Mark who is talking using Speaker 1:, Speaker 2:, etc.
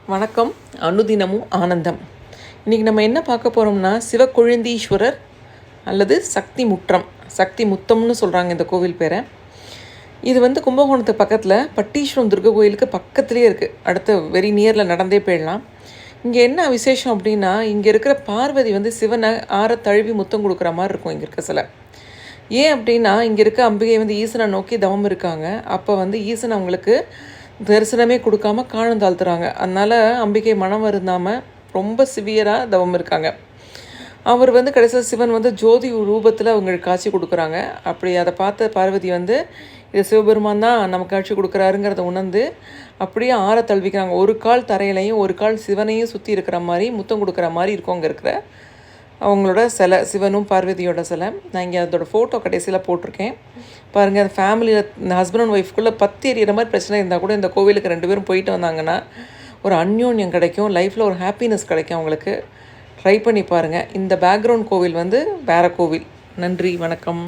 Speaker 1: வணக்கம். அனுதினமும் ஆனந்தம். இன்றைக்கி நம்ம என்ன பார்க்க போகிறோம்னா, சிவக்கொழுந்தீஸ்வரர் அல்லது சக்தி முற்றம், சக்தி முத்தம்னு சொல்கிறாங்க இந்த கோவில் பேரை. இது கும்பகோணத்துக்கு பக்கத்தில் பட்டீஸ்வரம் துர்கை கோயிலுக்கு பக்கத்துலேயே இருக்குது. அடுத்த வெரி நியரில் நடந்தே போயிடலாம். இங்கே என்ன விசேஷம் அப்படின்னா, இங்கே இருக்கிற பார்வதி சிவனை ஆற தழுவி முத்தம் கொடுக்குற மாதிரி இருக்கும் இங்கே இருக்க சிலை. ஏன் அப்படின்னா, இங்கே இருக்க அம்பிகை ஈசனை நோக்கி தவம் இருக்காங்க. அப்போ ஈசன் அவங்களுக்கு தரிசனமே கொடுக்காம காலம் தாழ்த்துறாங்க. அதனால் அம்பிகை மனம் வருந்தாமல் ரொம்ப சிவியராக தவம் இருக்காங்க. அவர் கடைசியில் சிவன் ஜோதி ரூபத்தில் அவங்களுக்கு காட்சி கொடுக்குறாங்க. அப்படி அதை பார்த்த பார்வதி இது சிவபெருமான் தான் நமக்கு காட்சி கொடுக்குறாருங்கிறத உணர்ந்து அப்படியே ஆற தழுவிக்கிறாங்க. ஒரு கால் தரையிலையும் ஒரு கால் சிவனையும் சுற்றி இருக்கிற மாதிரி முத்தம் கொடுக்குற மாதிரி இருக்கும் அங்கே இருக்கிற அவங்களோட சிலை, சிவனும் பார்வதியோட சிலை. நான் இங்கே அதோட ஃபோட்டோ கடைசியில் போட்டிருக்கேன் பாருங்கள். அந்த ஃபேமிலியில் இந்த ஹஸ்பண்ட் அண்ட் ஒய்ஃப்குள்ளே பற்றி எறிகிற மாதிரி பிரச்சனை இருந்தால் கூட இந்த கோவிலுக்கு 2 பேரும் போயிட்டு வந்தாங்கன்னா ஒரு அந்யோன்யம் கிடைக்கும், லைஃப்பில் ஒரு ஹாப்பினஸ் கிடைக்கும் அவங்களுக்கு. ட்ரை பண்ணி பாருங்கள். இந்த பேக்ரவுண்ட் கோவில் வேறு கோவில். நன்றி, வணக்கம்.